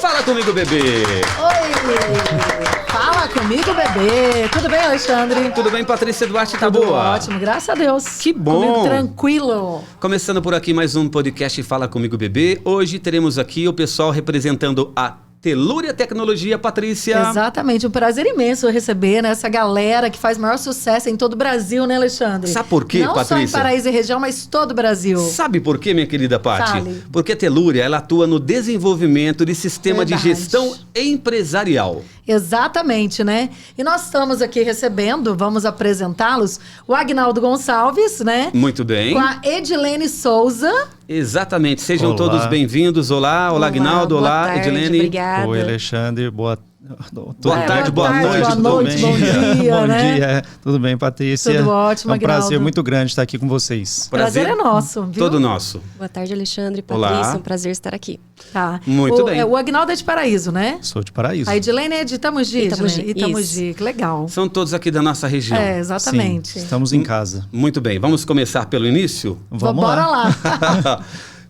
Fala comigo, bebê! Oi! Fala comigo, bebê! Tudo bem, Alexandre? Tudo bem, Patrícia Duarte? Tá Tudo boa? ótimo, graças a Deus. Que bom! Comigo tranquilo. Começando por aqui mais um podcast Fala Comigo, Bebê. Hoje teremos aqui o pessoal representando a Telúria Tecnologia, Patrícia. Exatamente, um prazer imenso receber, né, essa galera que faz maior sucesso em todo o Brasil, né, Alexandre? Sabe por quê, Não Patrícia? Não só em Paraíso e região, mas todo o Brasil. Sabe por quê, minha querida Paty? Fale. Porque a Telúria, ela atua no desenvolvimento de sistema de Verdade. gestão empresarial. Exatamente, né? E nós estamos aqui recebendo, vamos apresentá-los, o Agnaldo Gonçalves, né? Muito bem. Com a Edilene Souza. Exatamente. Sejam Olá. todos bem-vindos. Olá, Agnaldo. Boa Olá, tarde, Edilene. Obrigada. Oi, Alexandre. Boa tarde, boa noite, tudo boa noite, bem? bom dia, Bom né? dia. Tudo bem, Patrícia? Tudo ótimo, É um prazer Agnaldo. muito grande estar aqui com vocês. Prazer é nosso, viu? Todo nosso. Boa tarde, Alexandre, Olá. Patrícia. Um prazer estar aqui. Tá. Muito bem. O Agnaldo é de Paraíso, né? Sou de Paraíso. A Edilene é de Itamogi. Itamogi, Edilene? Itamogi, isso. que legal. São todos aqui da nossa região. É, exatamente. Sim, estamos em casa. Muito bem. Vamos começar pelo início? Vamos Bora lá. lá.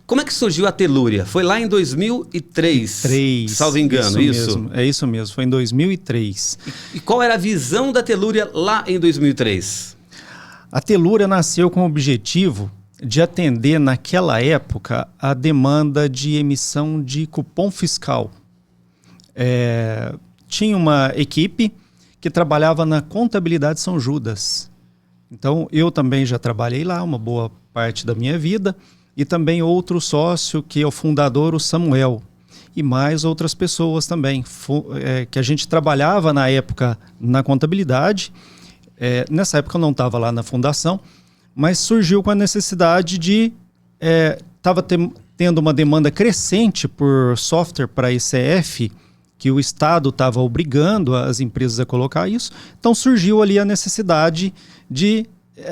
Como é que surgiu a Telúria? Foi lá em 2003, salvo engano, isso? Mesmo, é isso mesmo, foi em 2003. E qual era a visão da Telúria lá em 2003? A Telúria nasceu com o objetivo de atender, naquela época, a demanda de emissão de cupom fiscal. Tinha uma equipe que trabalhava na contabilidade São Judas. Então, eu também já trabalhei lá uma boa parte da minha vida, e também outro sócio, que é o fundador, o Samuel, e mais outras pessoas também, que a gente trabalhava na época na contabilidade. Nessa época eu não estava lá na fundação, mas surgiu com a necessidade de... Estava tendo uma demanda crescente por software para ICF, que o Estado estava obrigando as empresas a colocar isso. Então surgiu ali a necessidade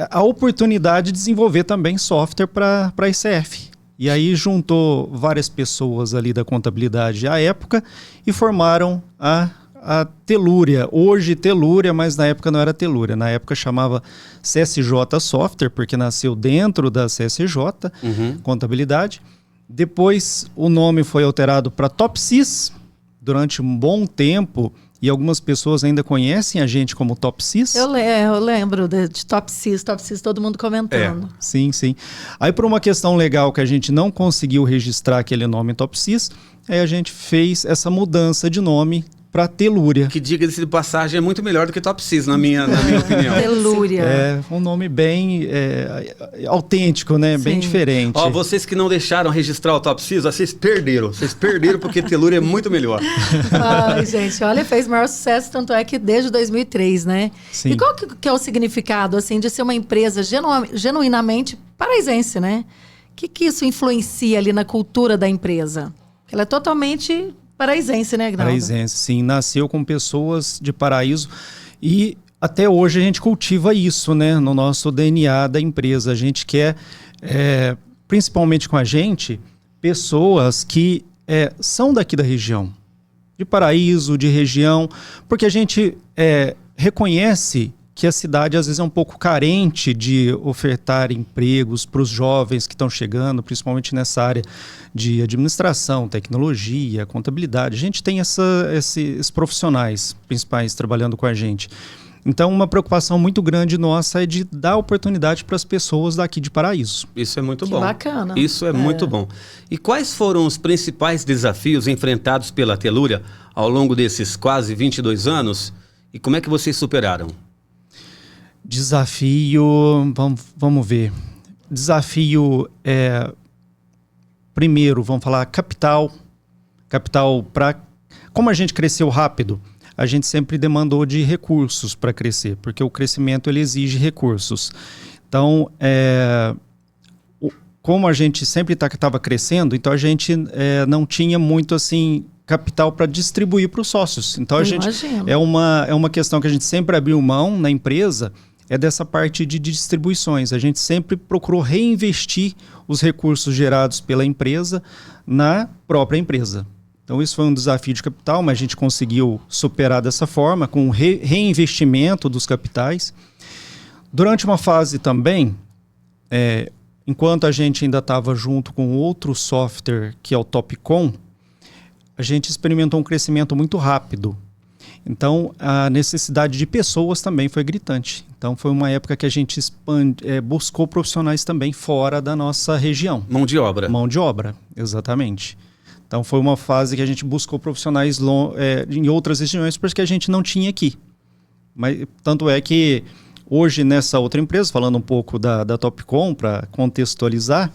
a oportunidade de desenvolver também software para ICF. E aí juntou várias pessoas ali da contabilidade à época e formaram a Telúria. Hoje Telúria, mas na época não era Telúria. Na época chamava CSJ Software, porque nasceu dentro da CSJ, contabilidade. Depois o nome foi alterado para TopSys durante um bom tempo. E algumas pessoas ainda conhecem a gente como TopSys. Eu lembro de TopSys, todo mundo comentando. Sim, sim. Aí por uma questão legal que a gente não conseguiu registrar aquele nome TopSys, aí a gente fez essa mudança de nome para Telúria. Que, diga-se de passagem, é muito melhor do que TopSys, na minha opinião. Telúria. É um nome bem autêntico, né? Sim. Bem diferente. Ó, vocês que não deixaram registrar o TopSys, vocês perderam. Vocês perderam porque Telúria é muito melhor. Ai, gente, olha, fez maior sucesso, tanto é que desde 2003, né? Sim. E qual que é o significado, assim, de ser uma empresa genuinamente paraisense, né? O que isso influencia ali na cultura da empresa? Ela é totalmente paraisense, né, Agnaldo? Paraisense, sim. Nasceu com pessoas de Paraíso e até hoje a gente cultiva isso, né? No nosso DNA da empresa. A gente quer, principalmente com a gente, pessoas que são daqui da região, de Paraíso, de região, porque a gente reconhece que a cidade às vezes é um pouco carente de ofertar empregos para os jovens que estão chegando, principalmente nessa área de administração, tecnologia, contabilidade. A gente tem esses profissionais principais trabalhando com a gente. Então, uma preocupação muito grande nossa é de dar oportunidade para as pessoas daqui de Paraíso. Isso é muito Que bom. bacana. Isso é muito bom. E quais foram os principais desafios enfrentados pela Telúria ao longo desses quase 22 anos? E como é que vocês superaram? Desafio, vamos ver. Desafio primeiro, vamos falar capital para... Como a gente cresceu rápido, a gente sempre demandou de recursos para crescer, porque o crescimento ele exige recursos. Então, como a gente sempre estava crescendo, então a gente não tinha muito assim capital para distribuir para os sócios. Então é uma questão que a gente sempre abriu mão na empresa, dessa parte de distribuições. A gente sempre procurou reinvestir os recursos gerados pela empresa na própria empresa. Então isso foi um desafio de capital, mas a gente conseguiu superar dessa forma, com reinvestimento dos capitais. Durante uma fase também, enquanto a gente ainda estava junto com outro software, que é o Topcom, a gente experimentou um crescimento muito rápido. Então, a necessidade de pessoas também foi gritante. Então, foi uma época que a gente buscou profissionais também fora da nossa região. Mão de obra. Mão de obra, exatamente. Então, foi uma fase que a gente buscou profissionais em outras regiões, porque a gente não tinha aqui. Mas, tanto é que hoje, nessa outra empresa, falando um pouco da Topcom, para contextualizar,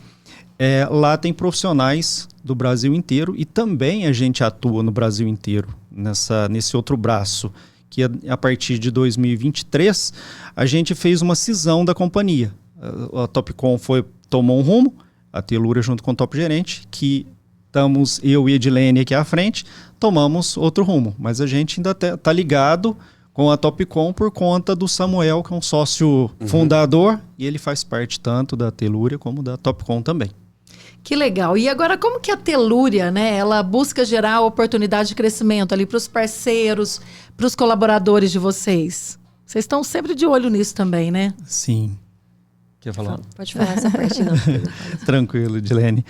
lá tem profissionais do Brasil inteiro e também a gente atua no Brasil inteiro, nesse outro braço, que a partir de 2023 a gente fez uma cisão da companhia. A Topcom tomou um rumo, a Telúria junto com o Top Gerente, que estamos eu e Edilene aqui à frente, tomamos outro rumo, mas a gente ainda está ligado com a Topcom por conta do Samuel, que é um sócio fundador, e ele faz parte tanto da Telúria como da Topcom também. Que legal. E agora, como que a Telúria, né, ela busca gerar oportunidade de crescimento ali para os parceiros, para os colaboradores de vocês? Vocês estão sempre de olho nisso também, né? Sim. Quer falar? Pode falar essa parte, não. Tranquilo, Edilene.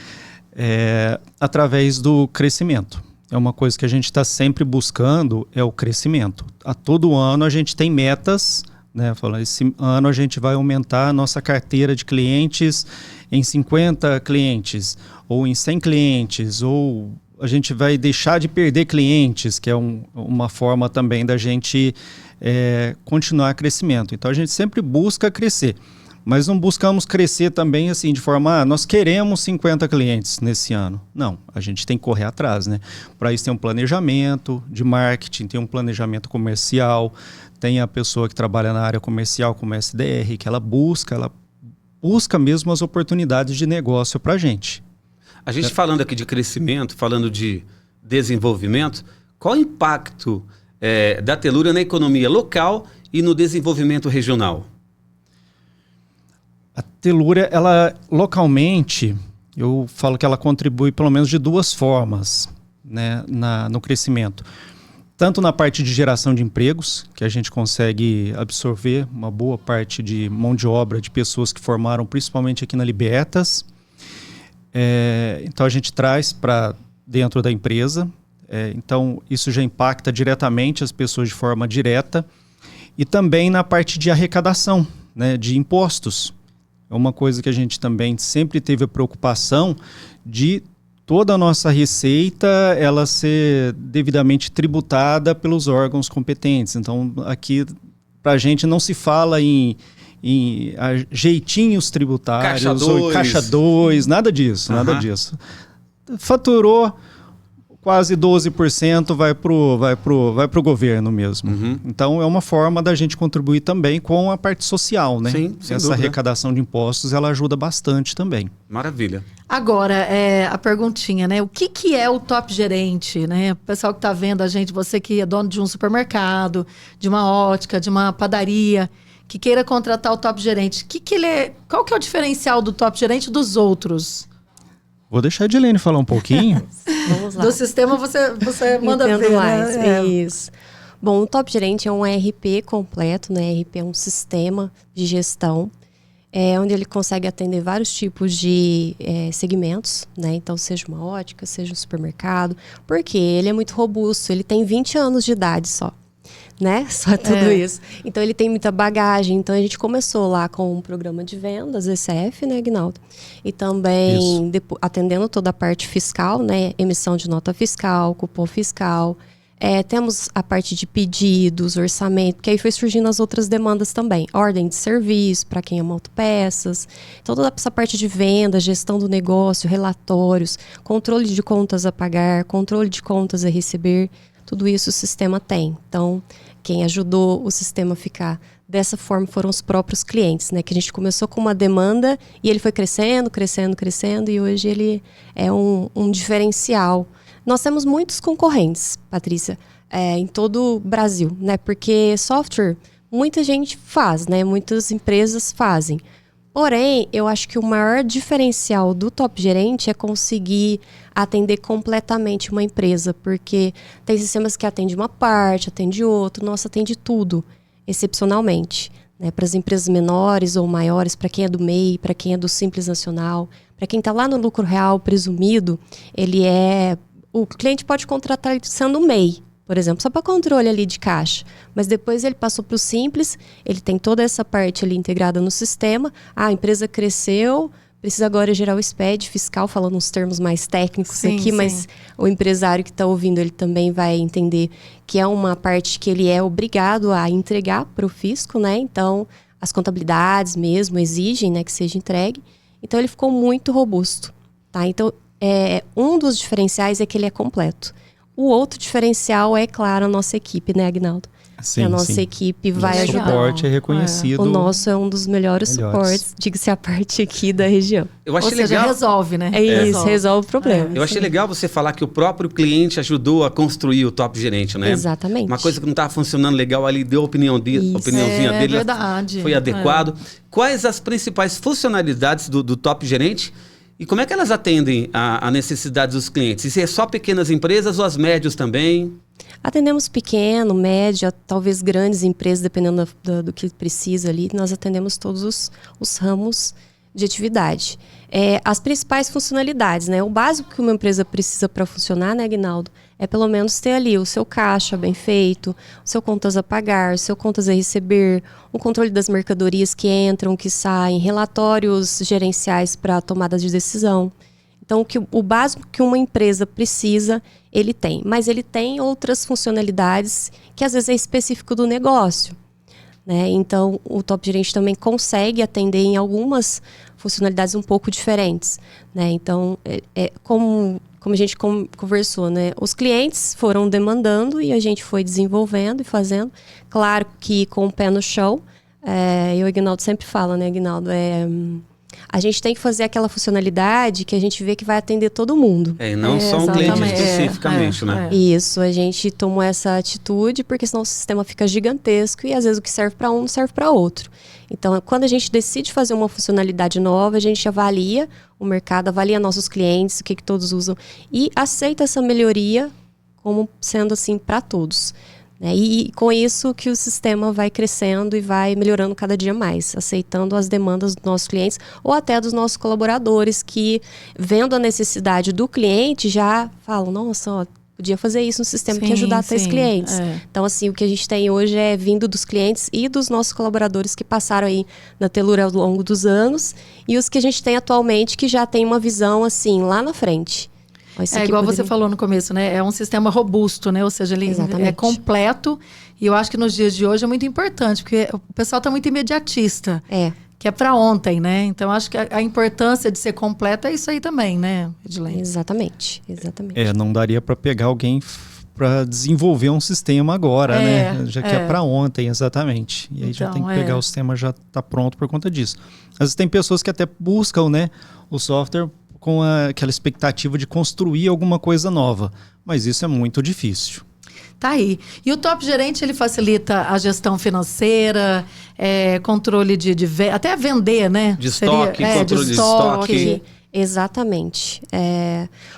Através do crescimento. É uma coisa que a gente está sempre buscando, é o crescimento. A todo ano a gente tem metas, né? Esse ano a gente vai aumentar a nossa carteira de clientes em 50 clientes, ou em 100 clientes, ou a gente vai deixar de perder clientes, que é uma forma também da gente continuar crescimento. Então a gente sempre busca crescer, mas não buscamos crescer também assim de forma, nós queremos 50 clientes nesse ano. Não, a gente tem que correr atrás, né? Para isso tem um planejamento de marketing, tem um planejamento comercial, tem a pessoa que trabalha na área comercial como SDR, que ela busca mesmo as oportunidades de negócio para a gente. A gente falando aqui de crescimento, falando de desenvolvimento, qual o impacto da Telúria na economia local e no desenvolvimento regional? A Telúria, ela localmente, eu falo que ela contribui pelo menos de duas formas, né, no crescimento. Tanto na parte de geração de empregos, que a gente consegue absorver uma boa parte de mão de obra de pessoas que formaram principalmente aqui na Libertas. Então a gente traz para dentro da empresa. Então isso já impacta diretamente as pessoas de forma direta. E também na parte de arrecadação, né, de impostos. É uma coisa que a gente também sempre teve a preocupação de toda a nossa receita ela ser devidamente tributada pelos órgãos competentes. Então, aqui, para a gente, não se fala em jeitinhos tributários, caixa 2, nada disso, nada disso. Faturou, quase 12% vai pro governo mesmo. Então, é uma forma da gente contribuir também com a parte social, né? Sim, sem Essa dúvida. arrecadação de impostos, ela ajuda bastante também. Maravilha. Agora, a perguntinha, né? O que é o Top Gerente, né? O pessoal que está vendo a gente, você que é dono de um supermercado, de uma ótica, de uma padaria, que queira contratar o Top Gerente, qual que é o diferencial do Top Gerente dos outros? Vou deixar a Edilene falar um pouquinho. Vamos lá. Do sistema você manda Entendo ver, mais. né? Isso. Bom, o Top Gerente é um ERP completo, né? ERP é um sistema de gestão, onde ele consegue atender vários tipos de segmentos, né? Então, seja uma ótica, seja um supermercado, porque ele é muito robusto, ele tem 20 anos de idade só, né? Só tudo isso. Então, ele tem muita bagagem. Então, a gente começou lá com um programa de vendas, ECF, né, Aguinaldo? E também atendendo toda a parte fiscal, né? Emissão de nota fiscal, cupom fiscal. Temos a parte de pedidos, orçamento, porque aí foi surgindo as outras demandas também. Ordem de serviço, para quem ama autopeças. Então, toda essa parte de venda, gestão do negócio, relatórios, controle de contas a pagar, controle de contas a receber. Tudo isso o sistema tem. Então, quem ajudou o sistema a ficar dessa forma foram os próprios clientes, né? Que a gente começou com uma demanda e ele foi crescendo, e hoje ele é um diferencial. Nós temos muitos concorrentes, Patrícia, em todo o Brasil, né? Porque software, muita gente faz, né? Muitas empresas fazem. Porém, eu acho que o maior diferencial do Top Gerente é conseguir atender completamente uma empresa, porque tem sistemas que atendem uma parte, atende outra, nossa, atende tudo, excepcionalmente. Né? Para as empresas menores ou maiores, para quem é do MEI, para quem é do Simples Nacional, para quem está lá no lucro real presumido, ele é o cliente pode contratar ele sendo MEI, por exemplo, só para controle ali de caixa. Mas depois ele passou para o Simples, ele tem toda essa parte ali integrada no sistema. A empresa cresceu, precisa agora gerar o SPED fiscal, falando uns termos mais técnicos aqui, mas o empresário que está ouvindo, ele também vai entender que é uma parte que ele é obrigado a entregar para o fisco, né? Então, as contabilidades mesmo exigem, né, que seja entregue. Então, ele ficou muito robusto, tá? Então, um dos diferenciais é que ele é completo. O outro diferencial é, claro, a nossa equipe, né, Aguinaldo? Sim, a nossa equipe vai ajudar. O suporte é reconhecido. O nosso é um dos melhores suportes, diga-se a parte aqui da região. Eu achei Ou seja, legal. resolve, né? Isso, resolve o problema. Eu achei legal você falar que o próprio cliente ajudou a construir o top gerente, né? Exatamente. Uma coisa que não estava funcionando legal, ali deu a opiniãozinha dele. Verdade. Foi adequado. Quais as principais funcionalidades do top gerente? E como é que elas atendem a necessidade dos clientes? E se é só pequenas empresas ou as médias também? Atendemos pequeno, média, talvez grandes empresas, dependendo do que precisa ali. Nós atendemos todos os ramos de atividade. As principais funcionalidades, né? O básico que uma empresa precisa para funcionar, né, Aguinaldo? É pelo menos ter ali o seu caixa bem feito, o seu contas a pagar, o seu contas a receber, o controle das mercadorias que entram, que saem, relatórios gerenciais para tomadas de decisão. Então, o básico que uma empresa precisa, ele tem. Mas ele tem outras funcionalidades que às vezes é específico do negócio, né? Então, o top gerente também consegue atender em algumas funcionalidades um pouco diferentes, né? Então, como a gente conversou, né? Os clientes foram demandando e a gente foi desenvolvendo e fazendo. Claro que com o pé no chão. E o Aguinaldo sempre fala, né, Aguinaldo? A gente tem que fazer aquela funcionalidade que a gente vê que vai atender todo mundo. E não só um cliente especificamente, né? Isso, a gente tomou essa atitude porque senão o sistema fica gigantesco e às vezes o que serve para um não serve para outro. Então, quando a gente decide fazer uma funcionalidade nova, a gente avalia o mercado, avalia nossos clientes, o que todos usam e aceita essa melhoria como sendo assim para todos. E com isso que o sistema vai crescendo e vai melhorando cada dia mais, aceitando as demandas dos nossos clientes ou até dos nossos colaboradores que, vendo a necessidade do cliente, já falam, nossa, podia fazer isso no sistema que ajudar tais clientes. Então, assim, o que a gente tem hoje é vindo dos clientes e dos nossos colaboradores que passaram aí na Telura ao longo dos anos e os que a gente tem atualmente que já tem uma visão, assim, lá na frente. Igual você falou no começo, né? É um sistema robusto, né? Ou seja, ele é completo. E eu acho que nos dias de hoje é muito importante, porque o pessoal está muito imediatista. Que é para ontem, né? Então, acho que a importância de ser completo é isso aí também, né, Edilene? Exatamente. Não daria para pegar alguém para desenvolver um sistema agora, né? Já que é para ontem, exatamente. E aí já tem que pegar o sistema, já está pronto por conta disso. Às vezes tem pessoas que até buscam, né, o software com aquela expectativa de construir alguma coisa nova. Mas isso é muito difícil. Tá aí. E o top gerente, ele facilita a gestão financeira, controle até vender, né? De estoque, controle de estoque. Exatamente.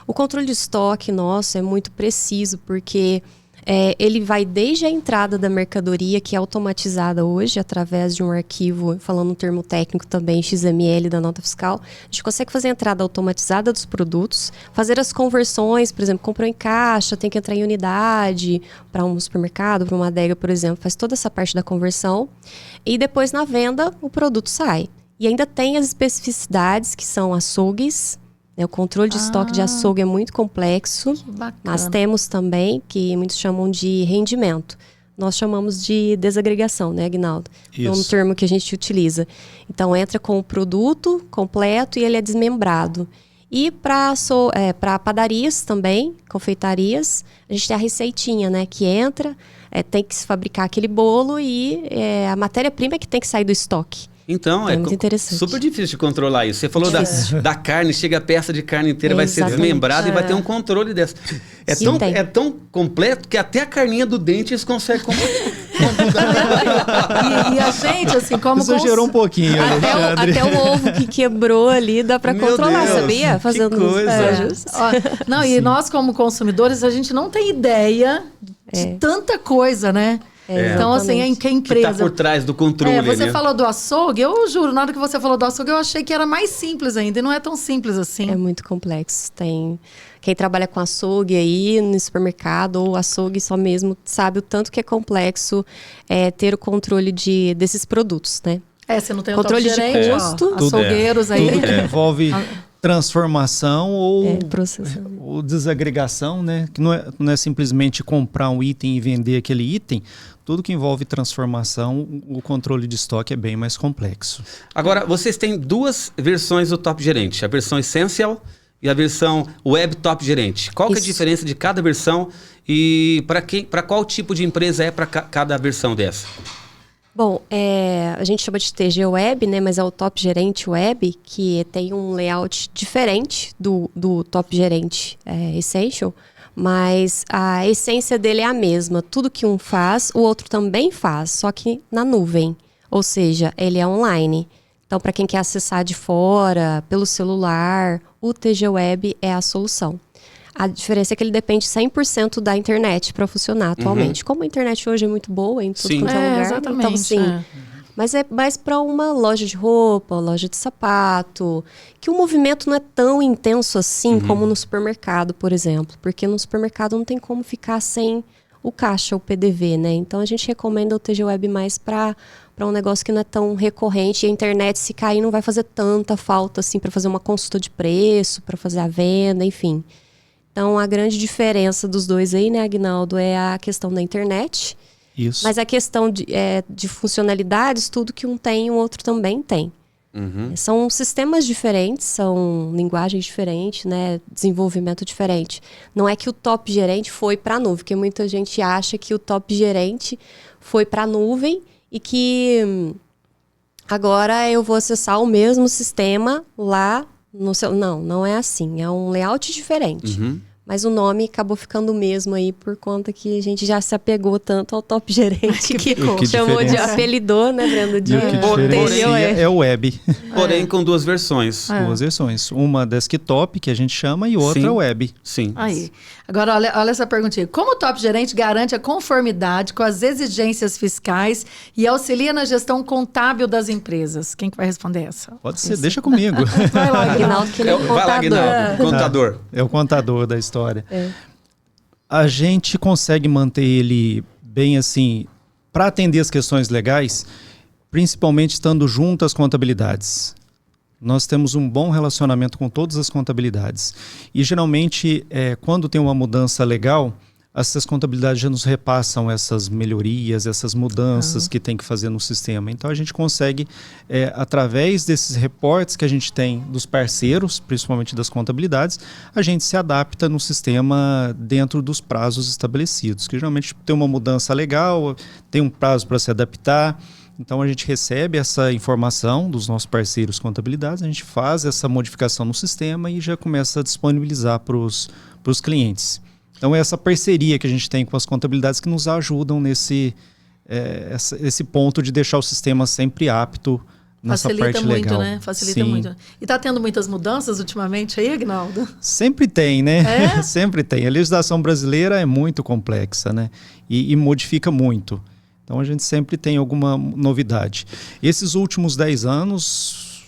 O controle de estoque nosso é muito preciso, porque ele vai desde a entrada da mercadoria, que é automatizada hoje, através de um arquivo, falando um termo técnico também, XML da nota fiscal. A gente consegue fazer a entrada automatizada dos produtos, fazer as conversões, por exemplo, comprou em caixa, tem que entrar em unidade, para um supermercado, para uma adega, por exemplo, faz toda essa parte da conversão. E depois, na venda, o produto sai. E ainda tem as especificidades, que são açougues. O controle de estoque de açougue é muito complexo. Que bacana. Nós temos também, que muitos chamam de rendimento. Nós chamamos de desagregação, né, Aguinaldo? É um termo que a gente utiliza. Então, entra com o produto completo e ele é desmembrado. E para padarias também, confeitarias, a gente tem a receitinha, né, que entra, tem que se fabricar aquele bolo e a matéria-prima é que tem que sair do estoque. Então, é muito interessante. Super difícil de controlar isso. Você falou da carne, chega a peça de carne inteira, vai ser desmembrada e vai ter um controle dessa. É tão completo que até a carninha do dente eles conseguem e a gente, assim, como... Exagerou um pouquinho, até o ovo que quebrou ali dá para controlar, Deus, sabia? Fazendo que coisa. E nós, como consumidores, a gente não tem ideia de tanta coisa, né? Então, assim, é que a Que empresa... está por trás do controle, você né? falou do açougue, eu juro, na hora que você falou do açougue, eu achei que era mais simples ainda, e não é tão simples assim. É muito complexo. Tem quem trabalha com açougue aí no supermercado ou açougue só mesmo sabe o tanto que é complexo ter o controle desses produtos, né? Você não tem Controle o top de gerente, custo. açougueiros aí. Tudo que envolve transformação ou Processamento. ou desagregação, né? Que não é simplesmente comprar um item e vender aquele item. Tudo que envolve transformação, o controle de estoque é bem mais complexo. Agora, vocês têm duas versões do Top Gerente, a versão Essential e a versão Web Top Gerente. Qual que é a Isso. diferença de cada versão e para qual tipo de empresa é para cada versão dessa? Bom, a gente chama de TG Web, né? Mas é o Top Gerente Web, que tem um layout diferente do Top Gerente Essential, mas a essência dele é a mesma. Tudo que um faz, o outro também faz, só que na nuvem. Ou seja, ele é online. Então, para quem quer acessar de fora, pelo celular, o TG Web é a solução. A diferença é que ele depende 100% da internet para funcionar atualmente. Como a internet hoje é muito boa em tudo Sim. quanto é lugar, exatamente. então sim. Mas é mais para uma loja de roupa, loja de sapato, que o movimento não é tão intenso assim como no supermercado, por exemplo. Porque no supermercado não tem como ficar sem o caixa, o PDV, né? Então a gente recomenda o TG Web mais para um negócio que não é tão recorrente. E a internet, se cair, não vai fazer tanta falta assim para fazer uma consulta de preço, para fazer a venda, enfim. Então, a grande diferença dos dois aí, né, Aguinaldo, é a questão da internet. Isso. Mas a questão de funcionalidades, tudo que um tem, o outro também tem. São sistemas diferentes, são linguagens diferentes, né, desenvolvimento diferente. Não é que o Top Gerente foi para a nuvem, porque muita gente acha que o Top Gerente foi para a nuvem e que agora eu vou acessar o mesmo sistema lá no seu... Não é assim. É um layout diferente. Mas o nome acabou ficando o mesmo aí por conta que a gente já se apegou tanto ao Top Gerente que chamou de apelidou, né, Brenda? De E o que diferencia é o web. Porém, com duas versões. Duas versões. Uma desktop, que a gente chama, e outra Sim. web. Sim. Aí. Agora, olha essa perguntinha. Como o Top Gerente garante a conformidade com as exigências fiscais e auxilia na gestão contábil das empresas? Quem que vai responder essa? Pode ser, deixa comigo. Vai lá, Aguinaldo. Aguinaldo, que ele é um Vai lá, contador. Aguinaldo, contador. É o contador da história. A gente consegue manter ele bem assim, para atender as questões legais, principalmente estando junto às contabilidades. Nós temos um bom relacionamento com todas as contabilidades. E geralmente, quando tem uma mudança legal, essas contabilidades já nos repassam essas melhorias, essas mudanças que tem que fazer no sistema. Então a gente consegue, através desses reportes que a gente tem dos parceiros, principalmente das contabilidades, a gente se adapta no sistema dentro dos prazos estabelecidos, que geralmente tem uma mudança legal, tem um prazo para se adaptar. Então a gente recebe essa informação dos nossos parceiros contabilidades, a gente faz essa modificação no sistema e já começa a disponibilizar para os clientes. Então é essa parceria que a gente tem com as contabilidades que nos ajudam nesse esse ponto de deixar o sistema sempre apto nessa Facilita parte muito, legal. né? Facilita Sim. muito. E está tendo muitas mudanças ultimamente aí, Aguinaldo? Sempre tem, né? Sempre tem. A legislação brasileira é muito complexa, né? E modifica muito. Então a gente sempre tem alguma novidade. Esses últimos 10 anos,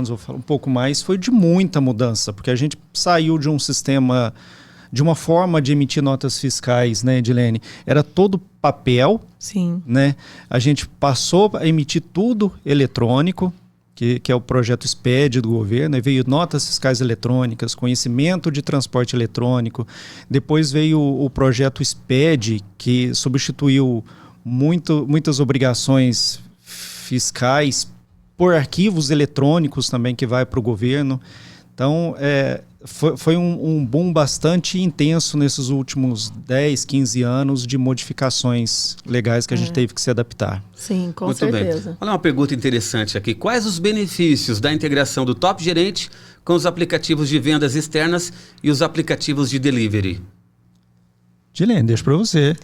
vou falar um pouco mais, foi de muita mudança, porque a gente saiu de um sistema, de uma forma de emitir notas fiscais, né, Edilene? Era todo papel, Sim. né? A gente passou a emitir tudo eletrônico, que é o projeto SPED do governo, aí veio notas fiscais eletrônicas, conhecimento de transporte eletrônico, depois veio o projeto SPED, que substituiu muitas obrigações fiscais por arquivos eletrônicos também que vai para o governo. Então, foi um boom bastante intenso nesses últimos 10, 15 anos de modificações legais que a gente teve que se adaptar. Sim, com Muito certeza. bem. Olha uma pergunta interessante aqui. Quais os benefícios da integração do Top Gerente com os aplicativos de vendas externas e os aplicativos de delivery? Edilene, deixa para você.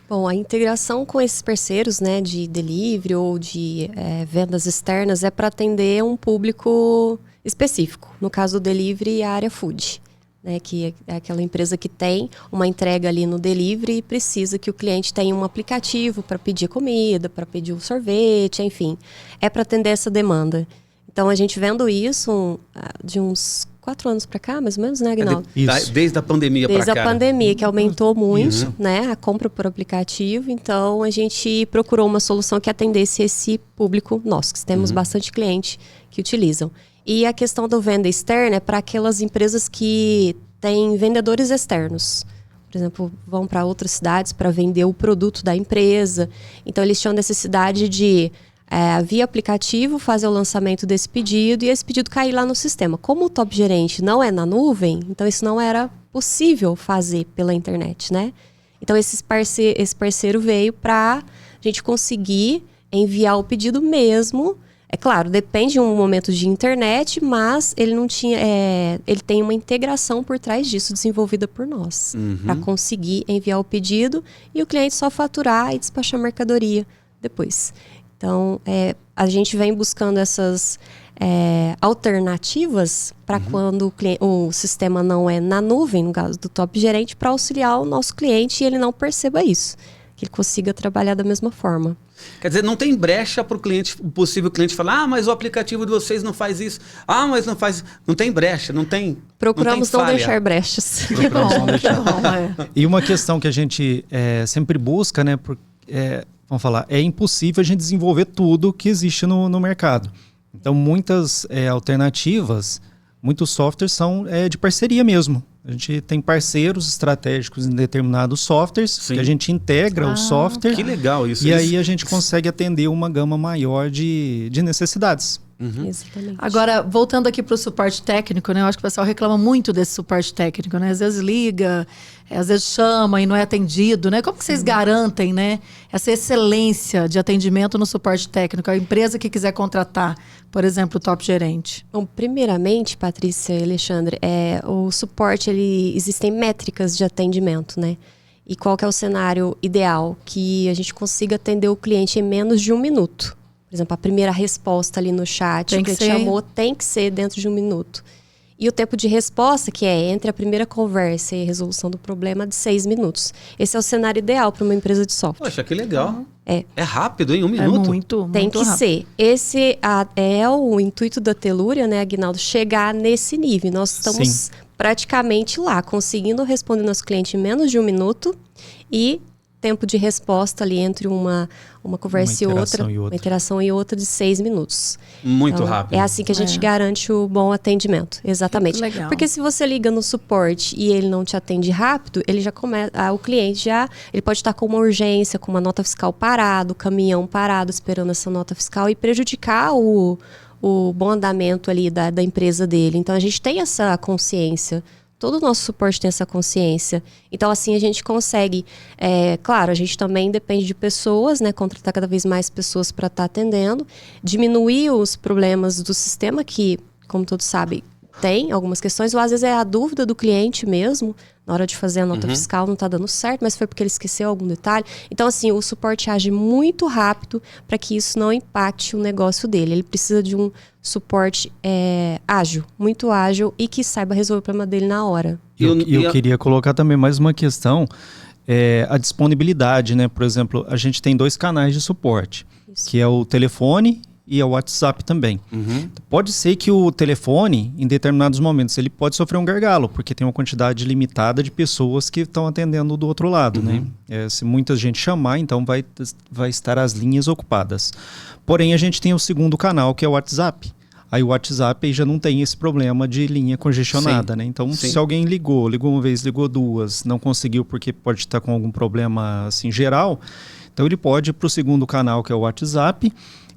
Bom, a integração com esses parceiros, né, de delivery ou de vendas externas é para atender um público específico. No caso do delivery, a área food. né, que é aquela empresa que tem uma entrega ali no delivery e precisa que o cliente tenha um aplicativo para pedir comida, para pedir um sorvete, enfim. É para atender essa demanda. Então, a gente vendo isso de uns 4 anos para cá, mais ou menos, né, Aguinaldo? Desde a pandemia para cá. Desde a pandemia, que aumentou muito, né, a compra por aplicativo. Então, a gente procurou uma solução que atendesse esse público nosso, que temos bastante cliente que utilizam. E a questão do venda externa é para aquelas empresas que têm vendedores externos. Por exemplo, vão para outras cidades para vender o produto da empresa. Então, eles tinham necessidade de, via aplicativo, fazer o lançamento desse pedido e esse pedido cair lá no sistema. Como o Top Gerente não é na nuvem, então isso não era possível fazer pela internet, né? Então, esse parceiro veio para a gente conseguir enviar o pedido mesmo. É claro, depende de um momento de internet, mas ele não tinha. Ele tem uma integração por trás disso, desenvolvida por nós, para conseguir enviar o pedido e o cliente só faturar e despachar a mercadoria depois. Então, a gente vem buscando essas alternativas para quando o sistema não é na nuvem, no caso do Top Gerente, para auxiliar o nosso cliente e ele não perceba isso, que ele consiga trabalhar da mesma forma. Quer dizer, não tem brecha para o possível cliente falar, mas o aplicativo de vocês não faz isso. Mas não faz. Não tem brecha, não tem. Procuramos não deixar brechas. Que bom, que bom. E uma questão que a gente sempre busca, né? Vamos falar, é impossível a gente desenvolver tudo que existe no mercado. Então, muitas alternativas, muitos softwares são de parceria mesmo. A gente tem parceiros estratégicos em determinados softwares, que a gente integra o software. Que legal isso. E aí a gente consegue atender uma gama maior de necessidades. Exatamente. Agora, voltando aqui para o suporte técnico, né? Eu acho que o pessoal reclama muito desse suporte técnico, né? Às vezes liga, às vezes chama e não é atendido, né? Como que vocês garantem, né, essa excelência de atendimento no suporte técnico? A empresa que quiser contratar, por exemplo, o Top Gerente. Bom, primeiramente, Patrícia e Alexandre, o suporte, existem métricas de atendimento, né? E qual que é o cenário ideal? Que a gente consiga atender o cliente em menos de 1 minuto. Por exemplo, a primeira resposta ali no chat, que ele chamou, tem que ser dentro de 1 minuto. E o tempo de resposta, que é entre a primeira conversa e a resolução do problema, de 6 minutos. Esse é o cenário ideal para uma empresa de software. Poxa, que legal. É rápido, hein? 1 minuto? É muito Tem que rápido. ser. Esse é o intuito da Telúria, né, Aguinaldo? Chegar nesse nível. Nós estamos praticamente lá, conseguindo responder nosso cliente em menos de 1 minuto e tempo de resposta ali entre uma conversa uma interação e outra de 6 minutos. Muito então, rápido. É assim que a gente garante o bom atendimento. Exatamente. Muito legal. Porque se você liga no suporte e ele não te atende rápido, ele já começa. O cliente ele pode estar com uma urgência, com uma nota fiscal parada, o caminhão parado esperando essa nota fiscal e prejudicar o bom andamento ali da empresa dele. Então a gente tem essa consciência. Todo o nosso suporte tem essa consciência. Então, assim, a gente consegue... claro, a gente também depende de pessoas, né? Contratar cada vez mais pessoas para estar atendendo. Diminuir os problemas do sistema, que, como todos sabem, tem algumas questões. Ou às vezes é a dúvida do cliente mesmo. Na hora de fazer a nota fiscal não está dando certo, mas foi porque ele esqueceu algum detalhe. Então, assim, o suporte age muito rápido para que isso não impacte o negócio dele. Ele precisa de um suporte ágil, muito ágil e que saiba resolver o problema dele na hora. Eu queria colocar também mais uma questão, a disponibilidade, né? Por exemplo, a gente tem 2 canais de suporte, que é o telefone e o WhatsApp também. Pode ser que o telefone, em determinados momentos, ele pode sofrer um gargalo, porque tem uma quantidade limitada de pessoas que estão atendendo do outro lado, né? Se muita gente chamar, então vai estar as linhas ocupadas. Porém, a gente tem o segundo canal, que é o WhatsApp. Aí o WhatsApp aí já não tem esse problema de linha congestionada, né? Então, se alguém ligou uma vez, ligou 2, não conseguiu porque pode estar com algum problema assim geral, então ele pode ir para o segundo canal, que é o WhatsApp,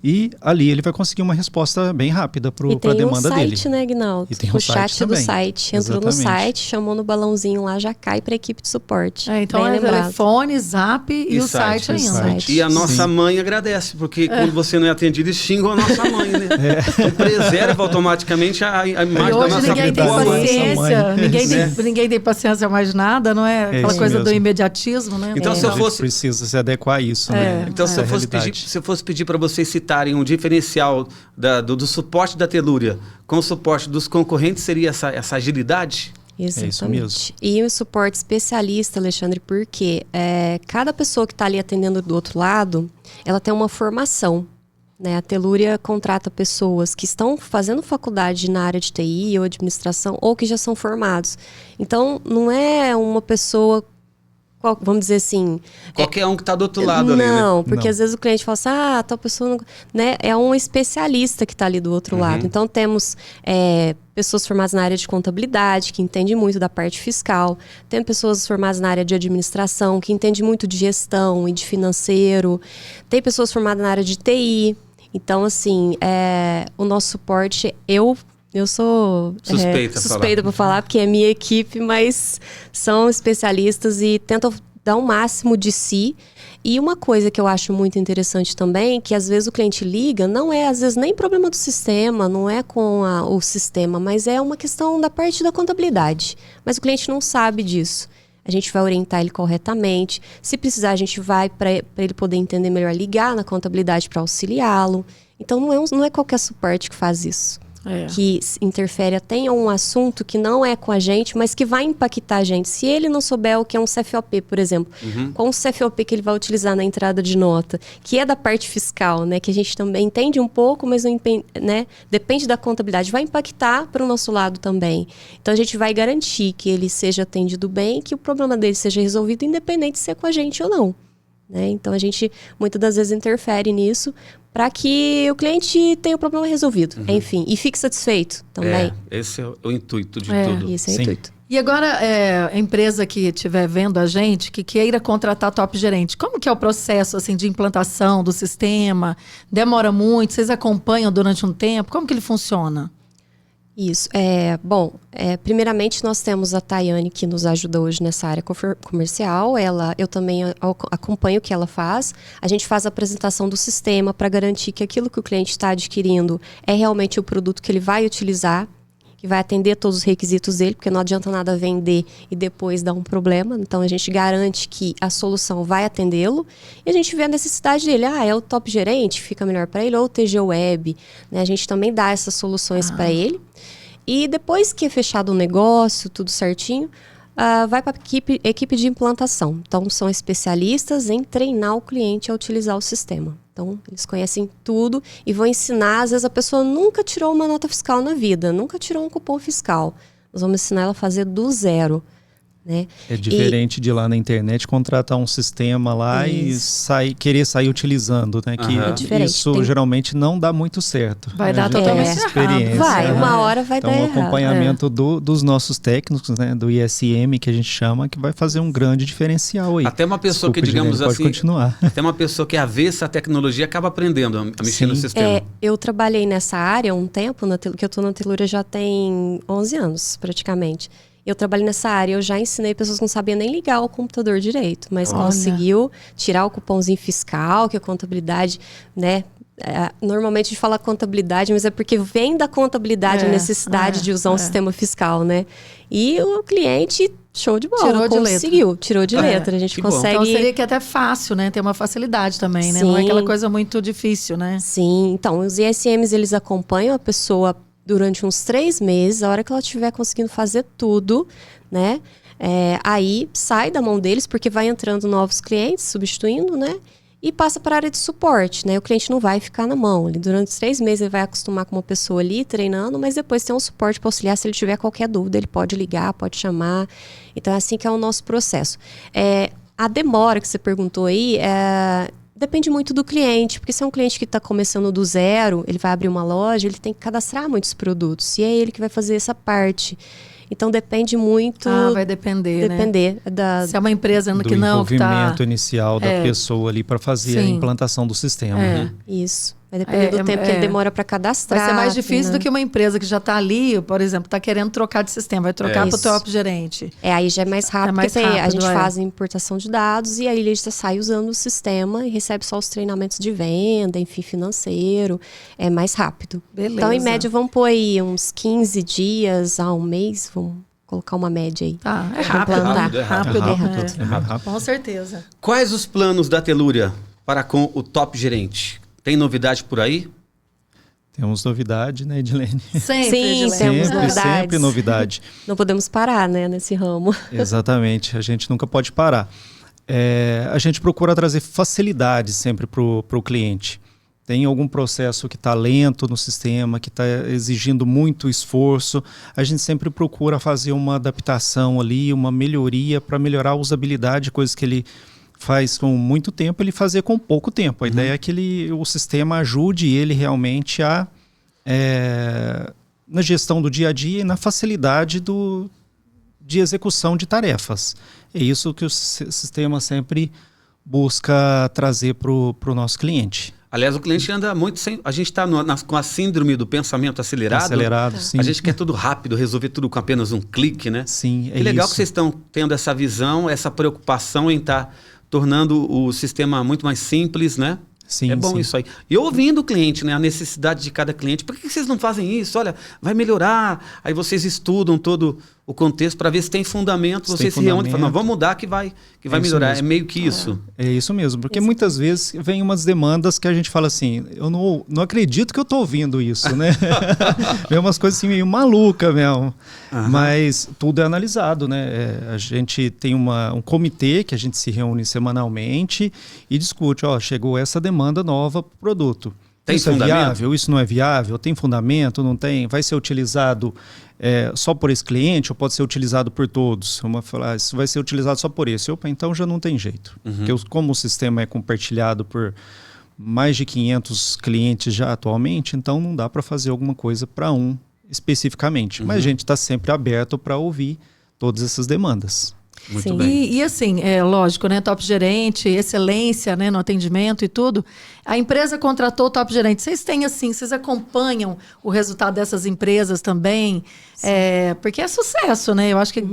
e ali ele vai conseguir uma resposta bem rápida para a demanda dele. E tem o site, né, Aguinaldo? E tem o site chat também. do site. Entrou no site, chamou no balãozinho lá, já cai para a equipe de suporte. Então é telefone, zap e o site ainda. E a nossa mãe agradece, porque quando você não é atendido, eles xingam a nossa mãe, né? Então preserva automaticamente a imagem da hoje nossa ninguém tem boa mãe. paciência, ninguém tem paciência mais de nada, não é? Aquela coisa mesmo. Do imediatismo, né? Então, se eu fosse... precisa se adequar a isso, né? Então, se eu fosse pedir para vocês citarem um diferencial do suporte da Telúria com o suporte dos concorrentes, seria essa agilidade? É isso mesmo. E o suporte especialista, Alexandre, porque cada pessoa que está ali atendendo do outro lado, ela tem uma formação. Né? A Telúria contrata pessoas que estão fazendo faculdade na área de TI ou administração ou que já são formados. Então, não é uma pessoa, vamos dizer assim... Qualquer um que está do outro lado ali, né? Não, porque às vezes o cliente fala assim, tal pessoa não... Né? É um especialista que está ali do outro lado. Então, temos pessoas formadas na área de contabilidade, que entendem muito da parte fiscal. Tem pessoas formadas na área de administração, que entendem muito de gestão e de financeiro. Tem pessoas formadas na área de TI. Então, assim, o nosso suporte, eu sou suspeita para falar, porque é minha equipe, mas são especialistas e tentam dar o máximo de si. E uma coisa que eu acho muito interessante também, que às vezes o cliente liga, não é às vezes nem problema do sistema, não é com o sistema, mas é uma questão da parte da contabilidade. Mas o cliente não sabe disso. A gente vai orientar ele corretamente. Se precisar, a gente vai, para ele poder entender melhor, ligar na contabilidade para auxiliá-lo. Então, não é qualquer suporte que faz isso. Que interfere até em um assunto que não é com a gente, mas que vai impactar a gente. Se ele não souber o que é um CFOP, por exemplo, qual o CFOP que ele vai utilizar na entrada de nota, que é da parte fiscal, né, que a gente também entende um pouco, mas não, né, depende da contabilidade, vai impactar para o nosso lado também. Então, a gente vai garantir que ele seja atendido bem, que o problema dele seja resolvido, independente de ser com a gente ou não. Né? Então, a gente, muitas das vezes, interfere nisso para que o cliente tenha o problema resolvido, enfim, e fique satisfeito também. Esse é o intuito de tudo. Isso é o intuito. E agora, a empresa que estiver vendo a gente, que queira contratar top gerente, como que é o processo assim, de implantação do sistema? Demora muito? Vocês acompanham durante um tempo? Como que ele funciona? Isso. Primeiramente, nós temos a Tayane, que nos ajuda hoje nessa área comercial. Eu também acompanho o que ela faz. A gente faz a apresentação do sistema para garantir que aquilo que o cliente está adquirindo é realmente o produto que ele vai utilizar, que vai atender todos os requisitos dele, porque não adianta nada vender e depois dar um problema. Então, a gente garante que a solução vai atendê-lo e a gente vê a necessidade dele. É o top gerente, fica melhor para ele, ou o TG Web. Né? A gente também dá essas soluções para ele. E depois que é fechado o negócio, tudo certinho, vai para a equipe de implantação. Então, são especialistas em treinar o cliente a utilizar o sistema. Então, eles conhecem tudo e vão ensinar. Às vezes, a pessoa nunca tirou uma nota fiscal na vida, nunca tirou um cupom fiscal. Nós vamos ensinar ela a fazer do zero. Né? É diferente de ir lá na internet contratar um sistema lá e querer sair utilizando, né? Que isso geralmente não dá muito certo. Vai dar totalmente experiência. Uma hora vai dar errado. Então, o acompanhamento dos nossos técnicos, né? Do ISM, que a gente chama, que vai fazer um grande diferencial aí. Até uma pessoa que, digamos pode assim... continuar. Até uma pessoa que é avessa à tecnologia acaba aprendendo a mexer no sistema. Eu trabalhei nessa área há um tempo, que eu estou na Telúria já tem 11 anos, praticamente. Eu trabalhei nessa área, eu já ensinei pessoas que não sabiam nem ligar o computador direito, mas conseguiu tirar o cupomzinho fiscal, que a contabilidade, né? Normalmente a gente fala contabilidade, mas é porque vem da contabilidade a necessidade de usar um sistema fiscal, né? E o cliente, show de bola, tirou de letra. A gente consegue... Então seria que é até fácil, né? Ter uma facilidade também, né? Sim. Não é aquela coisa muito difícil, né? Sim, então os ISMs, eles acompanham a pessoa durante uns 3 meses, a hora que ela estiver conseguindo fazer tudo, né? Aí sai da mão deles, porque vai entrando novos clientes, substituindo, né? E passa para a área de suporte, né? O cliente não vai ficar na mão. Durante os 3 meses ele vai acostumar com uma pessoa ali, treinando, mas depois tem um suporte para auxiliar. Se ele tiver qualquer dúvida, ele pode ligar, pode chamar. Então é assim que é o nosso processo. A demora que você perguntou aí, depende muito do cliente, porque se é um cliente que está começando do zero, ele vai abrir uma loja, ele tem que cadastrar muitos produtos, e é ele que vai fazer essa parte. Então depende muito. Vai depender, né? Se é uma empresa do que não envolvimento inicial da pessoa ali para fazer a implantação do sistema. Isso. Vai depender do tempo que ele demora para cadastrar. Vai ser mais difícil do que uma empresa que já está ali, por exemplo, está querendo trocar de sistema, vai trocar para o top gerente. Aí já é mais rápido, porque a gente faz a importação de dados e aí ele já sai usando o sistema e recebe só os treinamentos de venda, enfim, financeiro. É mais rápido. Beleza. Então, em média, vamos pôr aí uns 15 dias a um mês, vamos colocar uma média aí. É rápido. É rápido. Com certeza. Quais os planos da Telúria para com o top gerente? Tem novidade por aí? Temos novidade, né, Edilene? Sempre, Sim, Edilene. temos novidades. Sempre novidade. Não podemos parar, né, nesse ramo. Exatamente, a gente nunca pode parar. A gente procura trazer facilidade sempre para o cliente. Tem algum processo que está lento no sistema, que está exigindo muito esforço, a gente sempre procura fazer uma adaptação ali, uma melhoria para melhorar a usabilidade, coisas que ele faz com muito tempo, ele fazer com pouco tempo. A ideia é que o sistema ajude ele realmente na gestão do dia a dia e na facilidade de execução de tarefas. É isso que o sistema sempre busca trazer para o nosso cliente. Aliás, o cliente anda muito sem... A gente está com a síndrome do pensamento acelerado. Acelerado, sim. A gente quer tudo rápido, resolver tudo com apenas um clique, né? Sim, Que legal que vocês estão tendo essa visão, essa preocupação em estar tornando o sistema muito mais simples, né? Sim, é bom sim. isso aí. E ouvindo o cliente, né? A necessidade de cada cliente. Por que vocês não fazem isso? Olha, vai melhorar. Aí vocês estudam todo o contexto para ver se tem fundamento. Vocês se reúnem e falam, não, vamos mudar que vai melhorar. mesmo. É meio que isso. É isso mesmo, porque muitas vezes vem umas demandas que a gente fala assim, eu não acredito que eu estou ouvindo isso, né? Vem umas coisas assim meio malucas mesmo. Mas tudo é analisado, né? A gente tem um comitê que a gente se reúne semanalmente e discute, chegou essa demanda nova para o produto. Tem isso fundamento? É viável? Isso não é viável? Tem fundamento? Não tem? Vai ser utilizado só por esse cliente ou pode ser utilizado por todos? Vamos falar, isso vai ser utilizado só por esse. Opa, então já não tem jeito. Porque como o sistema é compartilhado por mais de 500 clientes já atualmente, então não dá para fazer alguma coisa para um especificamente. Mas a gente está sempre aberto para ouvir todas essas demandas. Muito Sim. bem. E assim, lógico, né? Top gerente, excelência, né, no atendimento e tudo. A empresa contratou o top gerente. Vocês têm assim, vocês acompanham o resultado dessas empresas também? Porque é sucesso, né? Eu acho que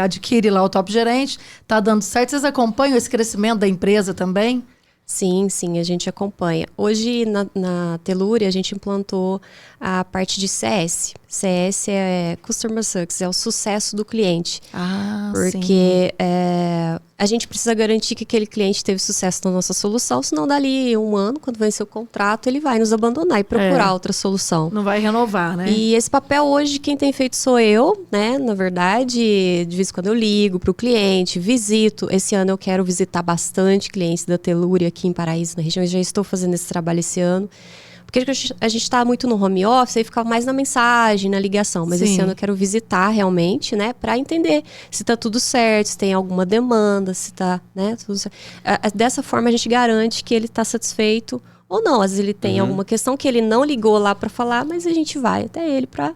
adquire lá o top gerente, tá dando certo. Vocês acompanham esse crescimento da empresa também? Sim, a gente acompanha. Hoje, na Telúria, a gente implantou a parte de CS. CS é Customer Success, é o sucesso do cliente. Porque a gente precisa garantir que aquele cliente teve sucesso na nossa solução, senão dali um ano, quando vencer o contrato, ele vai nos abandonar e procurar outra solução. Não vai renovar, né? E esse papel hoje, quem tem feito sou eu, né? Na verdade, de vez em quando eu ligo para o cliente, visito. Esse ano eu quero visitar bastante clientes da Telúria aqui em Paraíso, na região. Eu já estou fazendo esse trabalho esse ano. Porque a gente está muito no home office e ficava mais na mensagem, na ligação. Mas esse ano eu quero visitar realmente, né? Para entender se está tudo certo, se tem alguma demanda, se está, né? Tudo certo. Dessa forma a gente garante que ele está satisfeito ou não. Às vezes ele tem alguma questão que ele não ligou lá para falar, mas a gente vai até ele para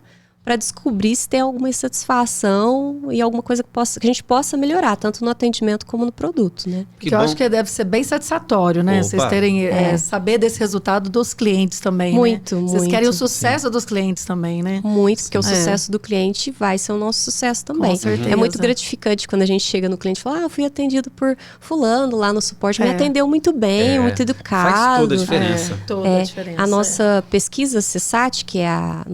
descobrir se tem alguma insatisfação e alguma coisa que a gente possa melhorar, tanto no atendimento como no produto, né? Que eu acho que deve ser bem satisfatório, né? Vocês terem, saber desse resultado dos clientes também, muito, né? Vocês querem o sucesso dos clientes também, né? Muito, porque o sucesso do cliente vai ser o nosso sucesso também. Com certeza. É muito gratificante quando a gente chega no cliente e fala, eu fui atendido por fulano lá no suporte, me atendeu muito bem, muito educado. Faz toda a diferença. Toda a diferença. A nossa pesquisa CSAT, que é a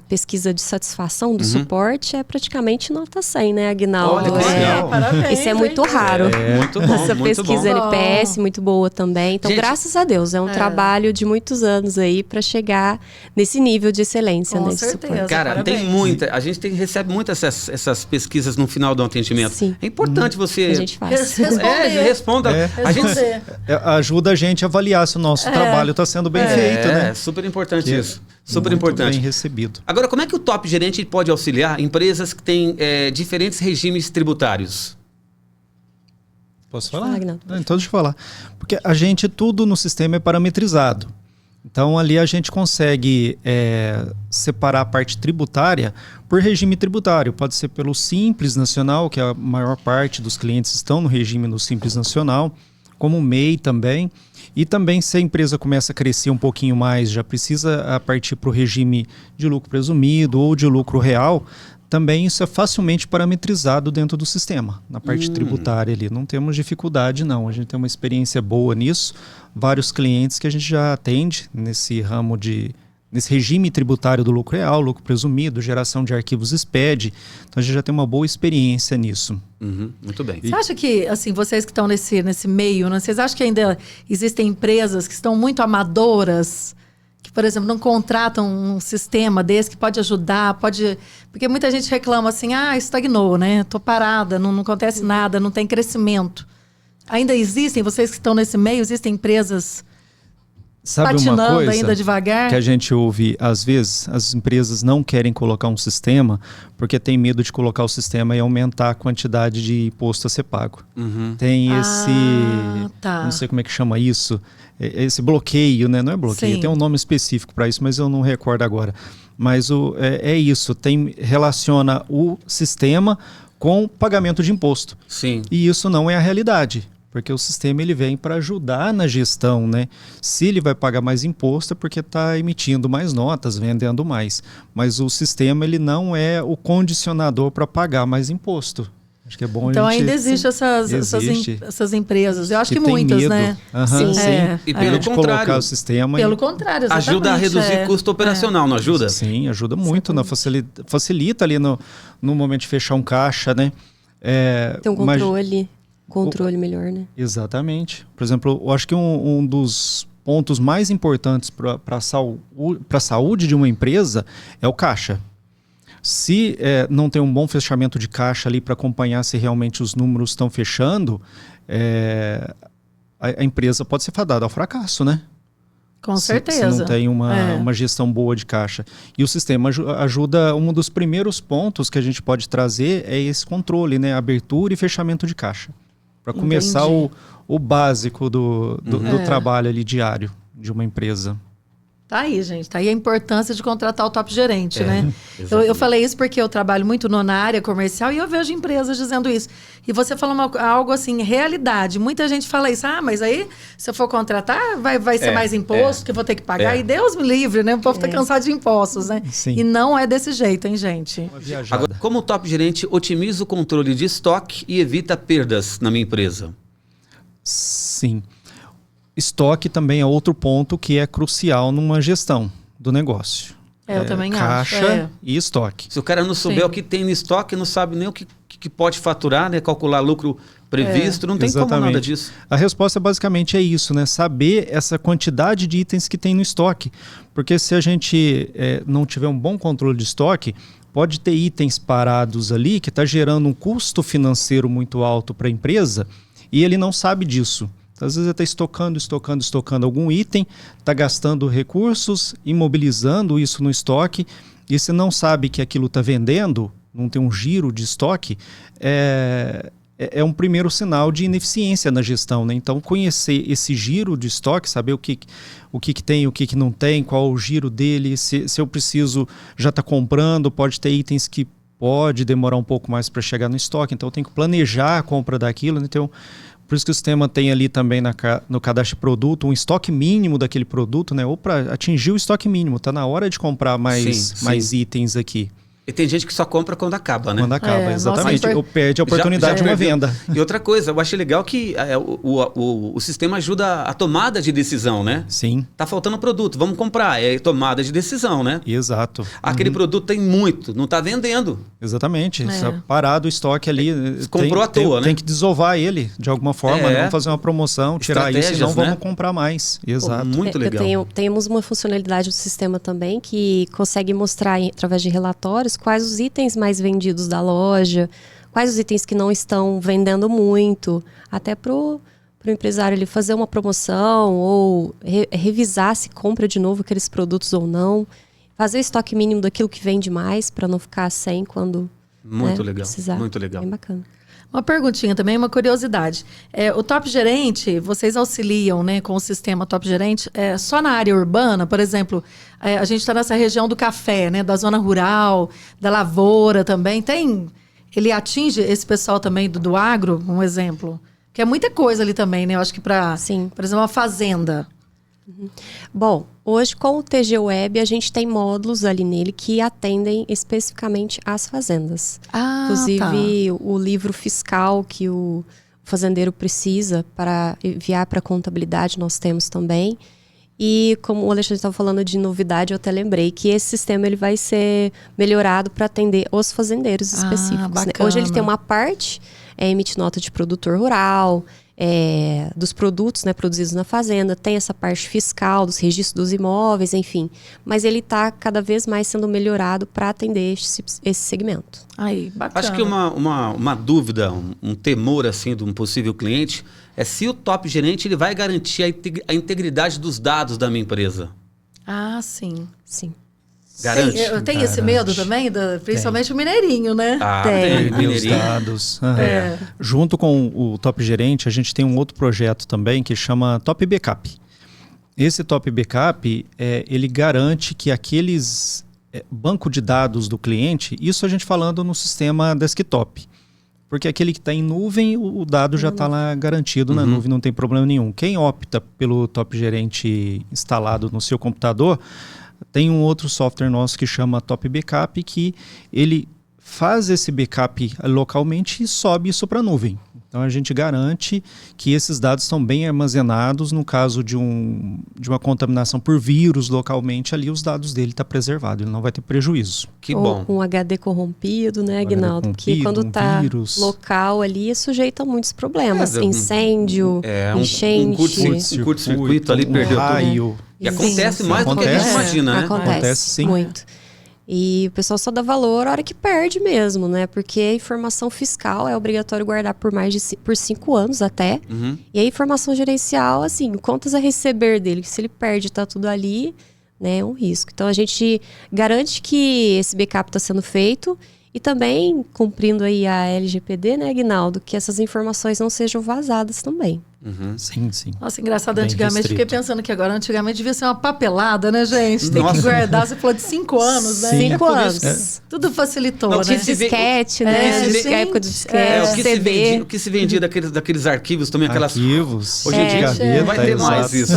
pesquisa de satisfação do suporte, é praticamente nota 100, né, Aguinaldo? Olha que legal. Parabéns, Isso é muito raro. Muito bom, Essa muito pesquisa bom. NPS, muito boa também. Então, Gente, graças a Deus, é um trabalho de muitos anos aí para chegar nesse nível de excelência, Com né, de certeza. suporte. Cara, Parabéns. tem muita. A gente recebe muitas essas pesquisas no final do atendimento. Sim. É importante você. A gente faz. Responda. A gente, Ajuda a gente a avaliar se o nosso trabalho está sendo bem feito, né? É super importante Que isso. Super muito importante. bem recebido. Agora, como é que o top gerente pode auxiliar empresas que têm diferentes regimes tributários? Posso falar? Fala, Aguinaldo. Então deixa eu falar. Porque tudo no sistema é parametrizado. Então ali a gente consegue separar a parte tributária por regime tributário. Pode ser pelo Simples Nacional, que a maior parte dos clientes estão no regime do Simples Nacional, como o MEI também. E também se a empresa começa a crescer um pouquinho mais, já precisa partir para o regime de lucro presumido ou de lucro real, também isso é facilmente parametrizado dentro do sistema, na parte tributária ali. Não temos dificuldade, não. A gente tem uma experiência boa nisso. Vários clientes que a gente já atende nesse ramo nesse regime tributário do lucro real, lucro presumido, geração de arquivos SPED. Então a gente já tem uma boa experiência nisso. Muito bem. Você acha que, assim, vocês que estão nesse meio, né, vocês acham que ainda existem empresas que estão muito amadoras que, por exemplo, não contratam um sistema desse que pode ajudar, porque muita gente reclama assim, estagnou, né? Tô parada, não acontece nada, não tem crescimento. Ainda existem, vocês que estão nesse meio, existem empresas patinando uma coisa ainda devagar? Que a gente ouve, às vezes, as empresas não querem colocar um sistema porque tem medo de colocar o sistema e aumentar a quantidade de imposto a ser pago. Tem esse, não sei como é que chama isso, esse bloqueio, né? Não é bloqueio, Sim. tem um nome específico para isso, mas eu não recordo agora. Mas é isso, relaciona o sistema com pagamento de imposto. Sim. E isso não é a realidade. Porque o sistema ele vem para ajudar na gestão, né? Se ele vai pagar mais imposto é porque está emitindo mais notas, vendendo mais. Mas o sistema ele não é o condicionador para pagar mais imposto. Acho que é bom Então a gente... ainda existem essas empresas. Eu acho que muitas, medo, né? Sim. E pelo de contrário, colocar o sistema... Pelo contrário, exatamente. Ajuda a reduzir custo operacional, não ajuda? Sim, ajuda muito. Facilita ali no momento de fechar um caixa, né? Tem um controle melhor, né? Exatamente. Por exemplo, eu acho que um dos pontos mais importantes para a saúde de uma empresa é o caixa. Se não tem um bom fechamento de caixa ali para acompanhar se realmente os números estão fechando, a empresa pode ser fadada ao fracasso, né? Com certeza. Se não tem uma gestão boa de caixa. E o sistema ajuda, um dos primeiros pontos que a gente pode trazer é esse controle, né? Abertura e fechamento de caixa. Para começar o básico do trabalho ali diário de uma empresa. Tá aí, gente. Tá aí a importância de contratar o top gerente, né? Eu falei isso porque eu trabalho muito na área comercial e eu vejo empresas dizendo isso. E você falou algo assim, realidade. Muita gente fala isso. Mas aí, se eu for contratar, vai ser mais imposto que eu vou ter que pagar. E Deus me livre, né? O povo tá cansado de impostos, né? Sim. E não é desse jeito, hein, gente? Agora, como o top gerente otimiza o controle de estoque e evita perdas na minha empresa? Sim. Estoque também é outro ponto que é crucial numa gestão do negócio. Eu também acho. Caixa e estoque. Se o cara não souber o que tem no estoque, não sabe nem o que pode faturar, né? Calcular lucro previsto, não tem como nada disso. A resposta basicamente é isso, né? Saber essa quantidade de itens que tem no estoque. Porque se a gente não tiver um bom controle de estoque, pode ter itens parados ali que está gerando um custo financeiro muito alto para a empresa e ele não sabe disso. Às vezes ele está estocando algum item, está gastando recursos, imobilizando isso no estoque, e se não sabe que aquilo está vendendo, não tem um giro de estoque, é um primeiro sinal de ineficiência na gestão, né? Então, conhecer esse giro de estoque, saber o que tem, o que não tem, qual o giro dele, se eu preciso já estar comprando, pode ter itens que pode demorar um pouco mais para chegar no estoque, então eu tenho que planejar a compra daquilo, né? Então, por isso que o sistema tem ali também no cadastro de produto um estoque mínimo daquele produto, né? Ou para atingir o estoque mínimo, está na hora de comprar mais itens aqui. E tem gente que só compra quando acaba, né? Quando acaba, exatamente. Ou perde a oportunidade de uma venda. E outra coisa, eu achei legal que o sistema ajuda a tomada de decisão, né? Sim. Tá faltando produto, vamos comprar. É tomada de decisão, né? Exato. Aquele produto tem muito, não tá vendendo. Exatamente. Parado o estoque ali. Comprou à toa, né? Tem que desovar ele de alguma forma. Né? Vamos fazer uma promoção, tirar isso, senão vamos comprar mais. Exato. Pô, muito legal. Temos uma funcionalidade do sistema também que consegue mostrar, através de relatórios, quais os itens mais vendidos da loja, quais os itens que não estão vendendo muito, até para o empresário ele fazer uma promoção ou revisar se compra de novo aqueles produtos ou não, fazer o estoque mínimo daquilo que vende mais para não ficar sem quando precisar. Muito legal. Bem bacana. Uma perguntinha também, uma curiosidade. O Top Gerente, vocês auxiliam, né, com o sistema Top Gerente só na área urbana? Por exemplo, a gente está nessa região do café, né, da zona rural, da lavoura também. Ele atinge esse pessoal também do agro, um exemplo? Que é muita coisa ali também, né? Eu acho que para, por exemplo, uma fazenda. Bom, hoje com o TG Web a gente tem módulos ali nele que atendem especificamente às fazendas. Inclusive o livro fiscal que o fazendeiro precisa para enviar para a contabilidade nós temos também. E como o Alexandre estava falando de novidade, eu até lembrei que esse sistema ele vai ser melhorado para atender os fazendeiros específicos. Né? Hoje ele tem uma parte emite nota de produtor rural, dos produtos, né, produzidos na fazenda, tem essa parte fiscal, dos registros dos imóveis, enfim. Mas ele está cada vez mais sendo melhorado para atender esse segmento. Aí, bacana. Acho que uma dúvida, um temor assim de um possível cliente é se o top gerente ele vai garantir a integridade dos dados da minha empresa. Ah, sim. Sim. Garante? Tem esse medo também, principalmente o mineirinho, né? Tem. Os dados. Junto com o Top Gerente, a gente tem um outro projeto também que chama Top Backup. Esse Top Backup, ele garante que aqueles banco de dados do cliente, isso a gente falando no sistema desktop, porque aquele que está em nuvem, o dado já está lá garantido na nuvem, não tem problema nenhum. Quem opta pelo Top Gerente instalado no seu computador, tem um outro software nosso que chama Top Backup, que ele faz esse backup localmente e sobe isso para a nuvem. Então a gente garante que esses dados estão bem armazenados. No caso de uma contaminação por vírus localmente, ali os dados dele estão preservados, ele não vai ter prejuízo. Que bom. Com um HD corrompido, né, Aguinaldo? Porque quando está local ali, é sujeito a muitos problemas. Incêndio, enchente. Um curto-circuito ali, perdeu raio. Tudo. E acontece mais do que a gente imagina, né? Acontece sim. Muito. E o pessoal só dá valor a hora que perde mesmo, né? Porque a informação fiscal é obrigatório guardar por 5 anos até. E a informação gerencial, assim, contas a receber dele, se ele perde, tá tudo ali, né? É um risco. Então a gente garante que esse backup está sendo feito e também cumprindo aí a LGPD, né, Aguinaldo? Que essas informações não sejam vazadas também. Sim, sim. Nossa, engraçado, Bem antigamente, restrito. fiquei pensando que agora, antigamente devia ser uma papelada, né, gente? Tem que guardar, você falou de 5 anos, né? 5 anos. Tudo facilitou, né? Disquete, né? Época de disquete, CD. O que se vendia daqueles arquivos também, aquelas... Arquivos. Hoje em dia gaveta, vai ter mais isso.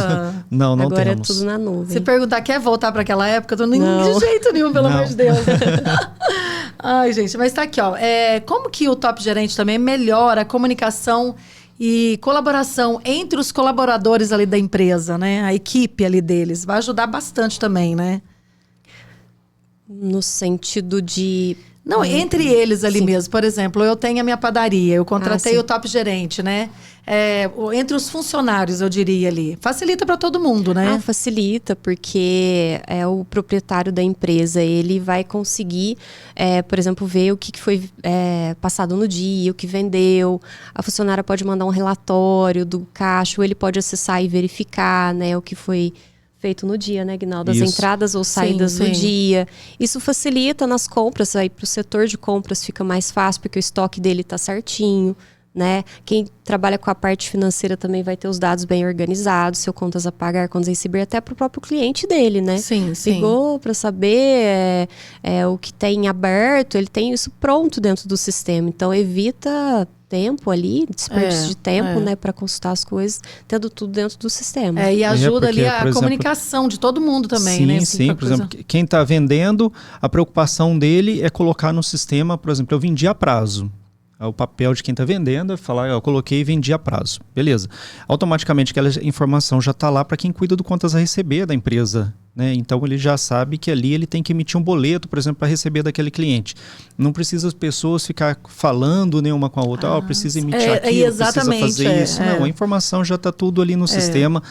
Não Agora temos. é tudo na nuvem. Se perguntar, quer voltar para aquela época? De jeito nenhum, pelo amor de Deus. Ai, gente, mas tá aqui, ó. Como que o Top Gerente também melhora a comunicação e colaboração entre os colaboradores ali da empresa, né? A equipe ali deles. Vai ajudar bastante também, né? No sentido de... Não, entre eles ali mesmo. Por exemplo, eu tenho a minha padaria, eu contratei o Top Gerente, né? Entre os funcionários, eu diria ali. Facilita para todo mundo, né? Facilita, porque o proprietário da empresa, ele vai conseguir, por exemplo, ver o que foi passado no dia, o que vendeu. A funcionária pode mandar um relatório do caixa, ou ele pode acessar e verificar, né, o que foi feito no dia, né, Aguinaldo? As entradas ou saídas do dia. Isso facilita nas compras, aí para o setor de compras fica mais fácil, porque o estoque dele está certinho, né? Quem trabalha com a parte financeira também vai ter os dados bem organizados, seu contas a pagar, contas a receber, até para o próprio cliente dele, né? Sim. Ligou para saber o que tem aberto, ele tem isso pronto dentro do sistema. Então, evita tempo ali, desperdício de tempo, né, para consultar as coisas, tendo tudo dentro do sistema. E ajuda porque, ali a comunicação de todo mundo também, né? Sim, por exemplo, quem está vendendo, a preocupação dele é colocar no sistema, por exemplo, eu vendi a prazo. O papel de quem está vendendo é falar, eu coloquei e vendi a prazo. Beleza. Automaticamente aquela informação já está lá para quem cuida do contas a receber da empresa, né? Então ele já sabe que ali ele tem que emitir um boleto, por exemplo, para receber daquele cliente. Não precisa as pessoas ficar falando nenhuma com a outra, precisa emitir aquilo, precisa fazer isso. Não, a informação já está tudo ali no sistema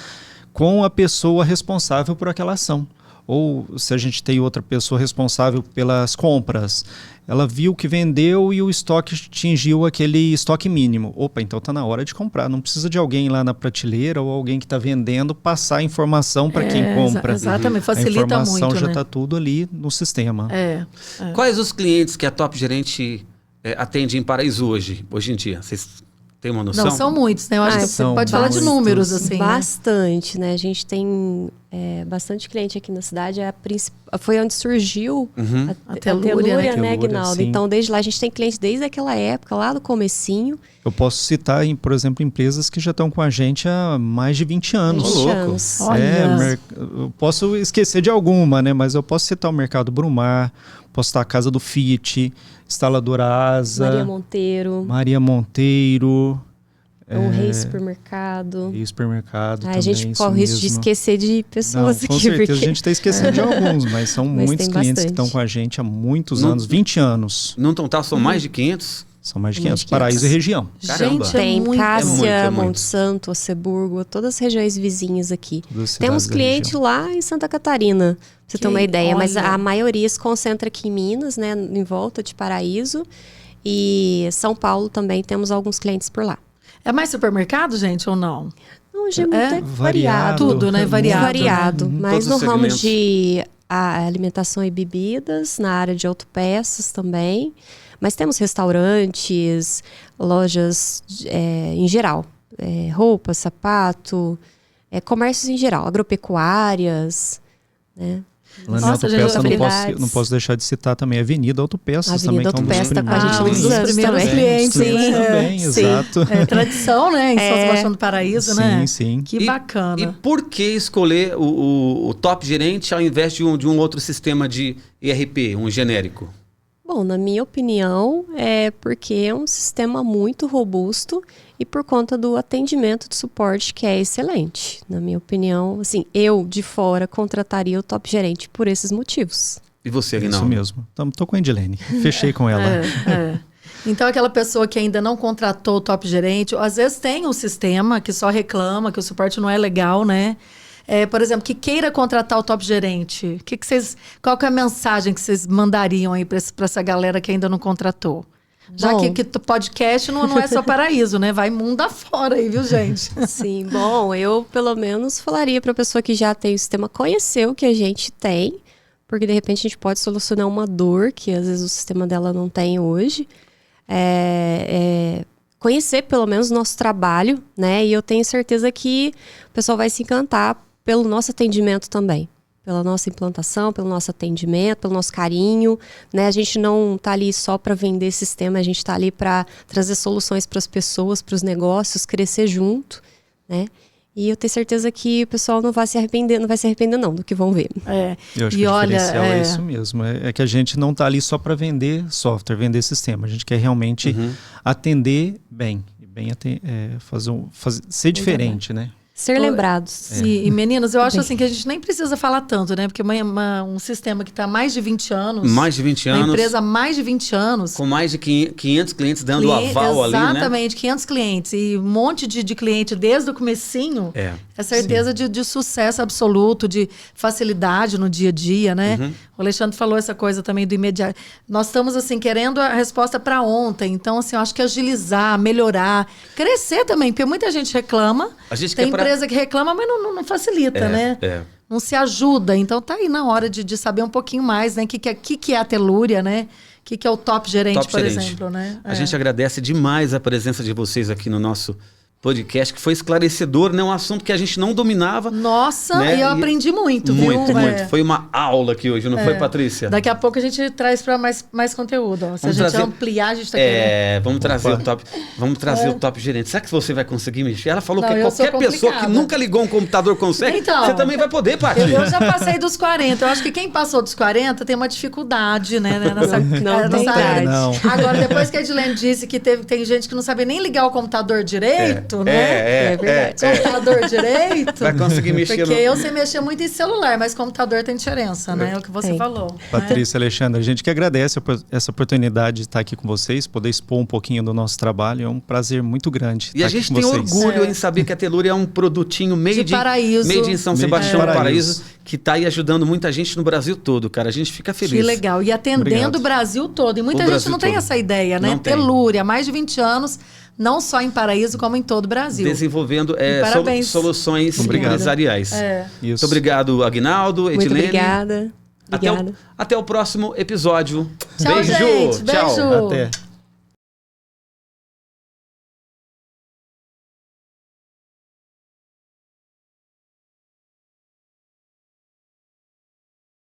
com a pessoa responsável por aquela ação. Ou se a gente tem outra pessoa responsável pelas compras, ela viu que vendeu e o estoque atingiu aquele estoque mínimo. Opa, então está na hora de comprar. Não precisa de alguém lá na prateleira ou alguém que está vendendo passar a informação para quem compra. Exatamente, facilita muito. A informação já está tudo ali no sistema. Quais os clientes que a Top Gerente atende em Paraíso hoje em dia? Vocês têm uma noção? Não, são muitos, né? Eu acho que você pode falar de números, assim. Bastante, né? A gente tem bastante cliente aqui na cidade. Foi onde surgiu a Telúria, né, Aguinaldo? Então, desde lá, a gente tem cliente desde aquela época, lá do comecinho. Eu posso citar, por exemplo, empresas que já estão com a gente há mais de 20 anos. 20 anos. Eu posso esquecer de alguma, né? Mas eu posso citar o Mercado Brumar, posso citar a Casa do Fiat, Instaladora Asa, Maria Monteiro, o Rei Supermercado. Rei Supermercado também, a gente corre o risco de esquecer de pessoas aqui. Com certeza, a gente está esquecendo de alguns, mas são muitos clientes que estão com a gente há muitos anos, 20 anos. No total são mais de 500 São mais de 500. Paraíso e região. Caramba. Gente, Tem Cássia, muito. Monte Santo, Osseburgo, todas as regiões vizinhas aqui. Todas as Temos cidades da cliente região. lá em Santa Catarina, pra você ter uma ideia. Mas olha. a maioria se concentra aqui em Minas, né? Em volta de Paraíso. E São Paulo também temos alguns clientes por lá. É mais supermercado, gente, ou não? Hoje é muito variado. Variado. Tudo, né? Variado. Variado. Né? Mas Todos no os ramo segmentos. de alimentação e bebidas, na área de autopeças também. Mas temos restaurantes, lojas em geral. Roupa, sapato, comércios em geral. Agropecuárias, né? Falando em Nossa, gente, autopeça, autoridades. não posso deixar de citar também a Avenida Autopeças. Avenida também, que é um Autopeça tá com a gente um muitos dos anos primeiros também. clientes. Sim, também, Sim. exato. É tradição, né? Em São Sebastião do Paraíso, né? Sim, sim. Que bacana. E por que escolher o top gerente ao invés de um outro sistema de ERP, um genérico? Bom, na minha opinião, é porque é um sistema muito robusto e por conta do atendimento de suporte que é excelente. Na minha opinião, assim, eu de fora contrataria o top gerente por esses motivos. E você, Isso Aguinaldo? mesmo. Tô com a Edilene. Fechei com ela. Então, aquela pessoa que ainda não contratou o top gerente, ou às vezes tem um sistema que só reclama, que o suporte não é legal, né? Por exemplo, que queira contratar o top gerente, qual que é a mensagem que vocês mandariam aí para essa galera que ainda não contratou? Já Bom. que podcast não é só Paraíso, né? Vai mundo afora aí, viu, gente? Sim, bom, eu pelo menos falaria para a pessoa que já tem o sistema conhecer o que a gente tem, porque de repente a gente pode solucionar uma dor que às vezes o sistema dela não tem hoje. Conhecer pelo menos o nosso trabalho, né? E eu tenho certeza que o pessoal vai se encantar pelo nosso atendimento também. Pela nossa implantação, pelo nosso atendimento, pelo nosso carinho, né? A gente não está ali só para vender sistema, a gente está ali para trazer soluções para as pessoas, para os negócios, crescer junto, né? E eu tenho certeza que o pessoal não vai se arrepender não do que vão ver. Eu acho que o diferencial é isso mesmo. É que a gente não está ali só para vender software, vender sistema. A gente quer realmente atender bem. Ser diferente, né? Ser lembrados. E meninas, eu acho assim que a gente nem precisa falar tanto, né? Porque um sistema que está há mais de 20 anos. Mais de 20 anos. Uma empresa há mais de 20 anos. Com mais de 500 clientes dando o aval ali, né? Exatamente, 500 clientes. E um monte de cliente desde o comecinho. É certeza de sucesso absoluto, de facilidade no dia a dia, né? O Alexandre falou essa coisa também do imediato. Nós estamos, assim, querendo a resposta para ontem. Então, assim, eu acho que agilizar, melhorar, crescer também. Porque muita gente reclama. Tem empresa que reclama, mas não facilita, né? Não se ajuda. Então, tá aí na hora de saber um pouquinho mais, né? O que é a telúria, né? O que é o top gerente, por exemplo, né? A gente agradece demais a presença de vocês aqui no nosso podcast, que foi esclarecedor, né? Um assunto que a gente não dominava. Nossa, né? E eu aprendi muito, viu? Muito. Foi uma aula aqui hoje, não foi, Patrícia? Daqui a pouco a gente traz para mais conteúdo. Ó. Se a gente ampliar, a gente está querendo. Vamos trazer o top gerente. Será que você vai conseguir mexer? Ela falou que eu qualquer pessoa que nunca ligou um computador consegue. Então, você também vai poder, Paty. Eu já passei dos 40. Eu acho que quem passou dos 40 tem uma dificuldade, né? Nessa área. Não. Agora, depois que a Edilene disse que tem gente que não sabe nem ligar o computador direito, né? É verdade. Computador direito. Vai conseguir mexer. Porque eu sei mexer muito em celular, mas computador tem diferença, né? É o que você falou. Patrícia, Alexandre, a gente que agradece essa oportunidade de estar aqui com vocês, poder expor um pouquinho do nosso trabalho. É um prazer muito grande E a gente tem orgulho em saber que a Telúria é um produtinho made em São Sebastião do Paraíso, que está aí ajudando muita gente no Brasil todo, cara. A gente fica feliz. Que legal. E atendendo o Brasil todo. E muita gente não tem essa ideia, né? Telúria, há mais de 20 anos, não só em Paraíso, como em todo o Brasil. Desenvolvendo soluções empresariais. Muito obrigado, Aguinaldo, Edilene. Muito obrigada. Até o próximo episódio. Tchau, Beijo. gente. Beijo. Até.